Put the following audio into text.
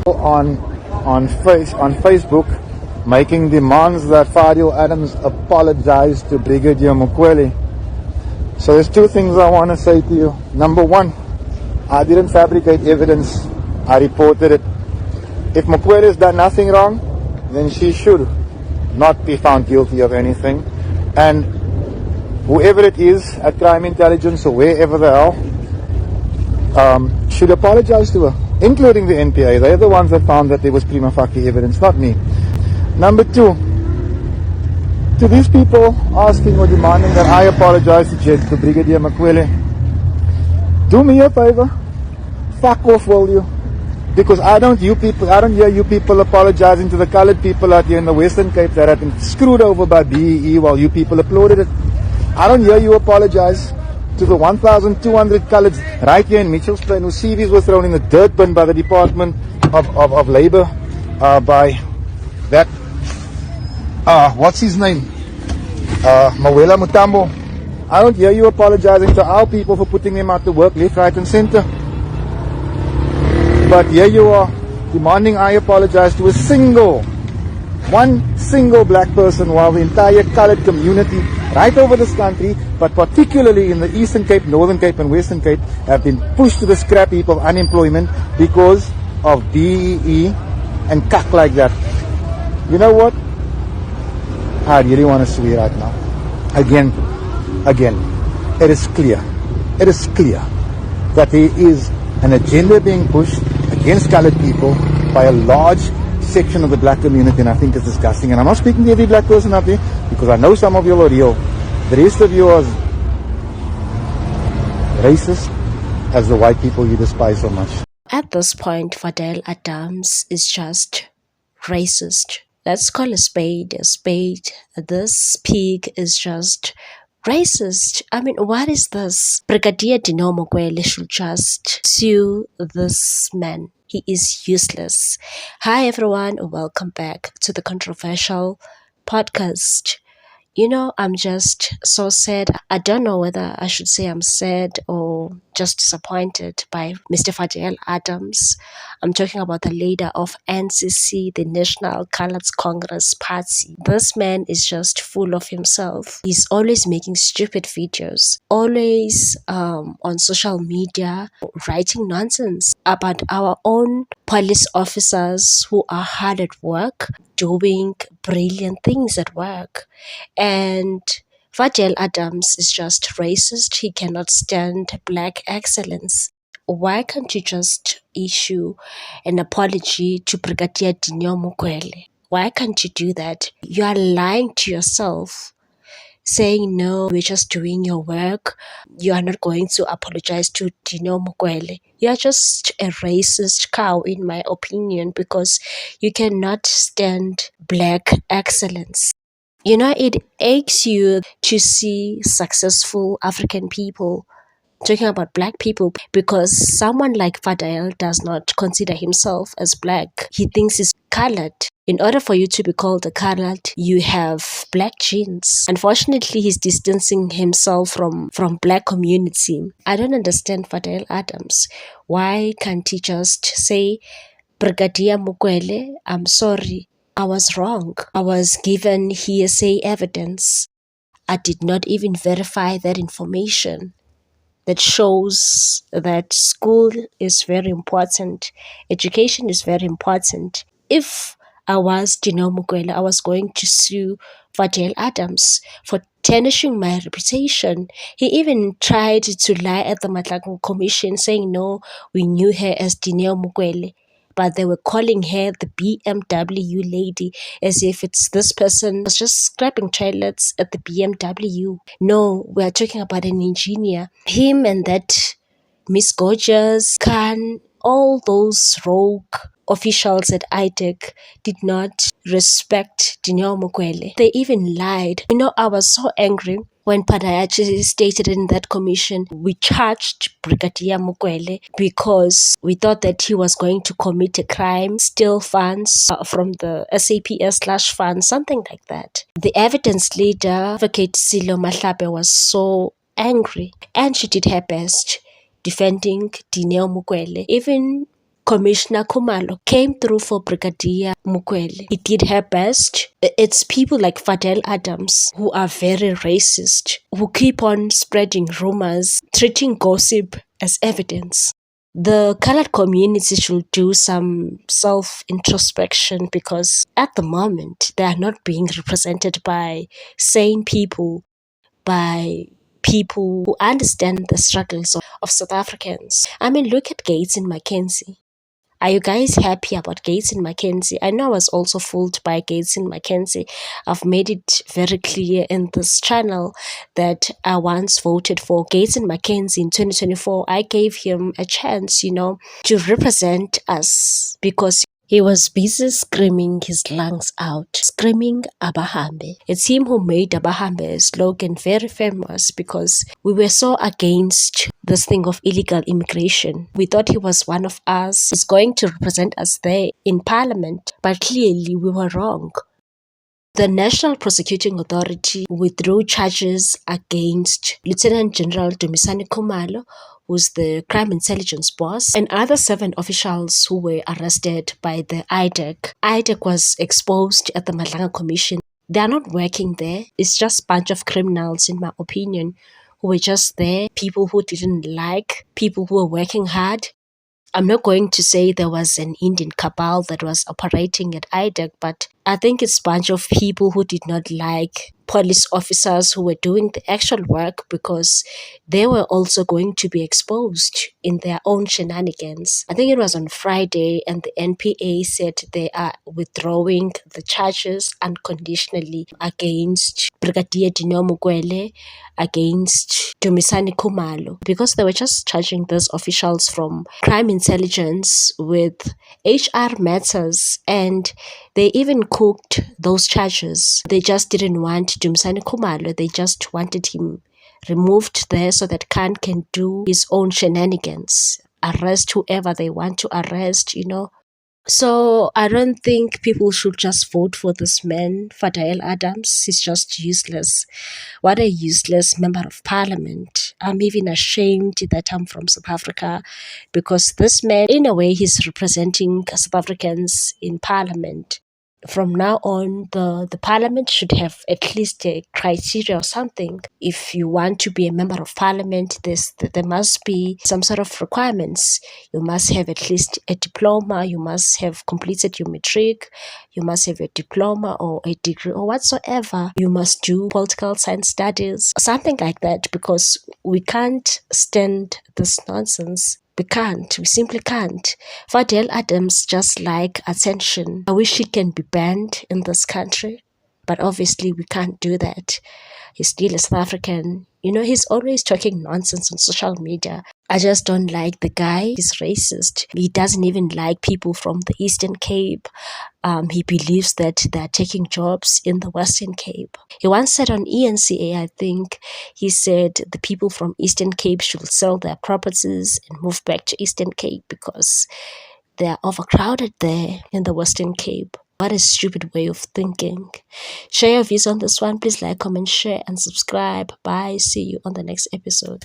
on Facebook making demands that Fadil Adams apologize to Brigadier Mukwele. So there's two things I want to say to you. Number one, I didn't fabricate evidence. I reported it. If Mukwele has done nothing wrong, then she should not be found guilty of anything. And whoever it is at Crime Intelligence or wherever the hell, should apologize to her, including the NPA. They're the ones that found that there was prima facie evidence, not me. Number two, to these people asking or demanding that I apologize to Brigadier Mukwele, do me a favor, fuck off, will you? Because I don't hear you people apologizing to the colored people out here in the Western Cape that have been screwed over by BEE while you people applauded it. I don't hear you apologize to the 1,200 coloreds right here in Mitchells Plain whose CVs were thrown in the dirt bin by the Department of Labor, by that, what's his name? Mawela Mutambo. I don't hear you apologizing to our people for putting them out to work left, right and center. But here you are demanding I apologize to one single black person while the entire colored community right over this country, but particularly in the Eastern Cape, Northern Cape and Western Cape, have been pushed to the scrap heap of unemployment because of BEE and cuck like that. You know what? I really want to swear right now. Again, it is clear that there is an agenda being pushed against colored people by a large section of the black community, and I think it's disgusting. And I'm not speaking to every black person out there, because I know some of you are real. The rest of you are racist as the white people you despise so much. At this point, Fadil Adams is just racist. Let's call a spade a spade. This pig is just racist. I mean, what is this? Brigadier Dineo Mukwele should just sue this man. He is useless. Hi everyone, welcome back to the controversial podcast. You know, I'm just so sad. I don't know whether I should say I'm sad or just disappointed by Mr. Fadil Adams. I'm talking about the leader of NCC, the National Coloureds Congress Party. This man is just full of himself. He's always making stupid videos, always on social media, writing nonsense about our own police officers who are hard at work, doing brilliant things at work. And Fadil Adams is just racist. He cannot stand black excellence. Why can't you just issue an apology to Brigadier Dineo Mukwele? Why can't you do that? You are lying to yourself, saying, no, we're just doing your work. You are not going to apologize to Dineo Mukwele. You are just a racist cow, in my opinion, because you cannot stand black excellence. You know, it aches you to see successful African people talking about black people, because someone like Fadil does not consider himself as black. He thinks he's colored. In order for you to be called a colored, you have black genes. Unfortunately, he's distancing himself from black community. I don't understand Fadil Adams. Why can't he just say, Brigadier Mukwele, I'm sorry, I was wrong. I was given hearsay evidence. I did not even verify that information. That shows that school is very important. Education is very important. If I was Dineo Mukwele, I was going to sue Fadil Adams for tarnishing my reputation. He even tried to lie at the Matlakeng Commission, saying, no, we knew her as Dineo Mukwele. But they were calling her the BMW lady, as if it's this person was just scrapping toilets at the BMW. No, we are talking about an engineer. Him and that Miss Gorgeous, Khan, all those rogue officials at IDEC did not respect Dineo Mukwele. They even lied. You know, I was so angry when Padayachi stated in that commission, we charged Brigadier Mukwele because we thought that he was going to commit a crime, steal funds from the SAPS/fund, something like that. The evidence leader, Advocate Silo Mahlape, was so angry, and she did her best defending Dineo Mukwele. Even Commissioner Khumalo came through for Brigadier Mukwele. He did her best. It's people like Fadel Adams who are very racist, who keep on spreading rumors, treating gossip as evidence. The colored community should do some self-introspection because at the moment they are not being represented by sane people, by people who understand the struggles of South Africans. I mean, look at Gates and Mackenzie. Are you guys happy about Gates and Mackenzie? I know I was also fooled by Gates and Mackenzie. I've made it very clear in this channel that I once voted for Gates and Mackenzie in 2024. I gave him a chance, to represent us because he was busy screaming his lungs out, screaming Abahambe. It's him who made Abahambe slogan very famous because we were so against this thing of illegal immigration. We thought he was one of us. He's going to represent us there in parliament, but clearly we were wrong. The National Prosecuting Authority withdrew charges against Lieutenant General Dumisani Khumalo, who's the crime intelligence boss, and other 7 officials who were arrested by the IDEC. IDEC was exposed at the Madlanga Commission. They are not working there. It's just a bunch of criminals, in my opinion, who were just there, people who didn't like, people who were working hard. I'm not going to say there was an Indian cabal that was operating at IDEC, but I think it's a bunch of people who did not like police officers who were doing the actual work because they were also going to be exposed in their own shenanigans. I think it was on Friday and the NPA said they are withdrawing the charges unconditionally against Brigadier Dineo Mukwele, against Dumisani Khumalo, because they were just charging those officials from crime intelligence with HR matters, and they even cooked those charges. They just didn't want Dumisani Khumalo. They just wanted him removed there so that Khan can do his own shenanigans, arrest whoever they want to arrest, So I don't think people should just vote for this man, Fadel Adams. He's just useless. What a useless member of parliament. I'm even ashamed that I'm from South Africa because this man, in a way, he's representing South Africans in parliament. From now on, the parliament should have at least a criteria or something. If you want to be a member of parliament, there must be some sort of requirements. You must have at least a diploma. You must have completed your matric. You must have a diploma or a degree or whatsoever. You must do political science studies, something like that, because we can't stand this nonsense. We simply can't. Fadel Adams just like attention. I wish he can be banned in this country, but obviously we can't do that. He's still a South African. He's always talking nonsense on social media. I just don't like the guy. He's racist. He doesn't even like people from the Eastern Cape. He believes that they're taking jobs in the Western Cape. He once said on ENCA, I think, he said the people from Eastern Cape should sell their properties and move back to Eastern Cape because they're overcrowded there in the Western Cape. What a stupid way of thinking. Share your views on this one. Please like, comment, share, and subscribe. Bye. See you on the next episode.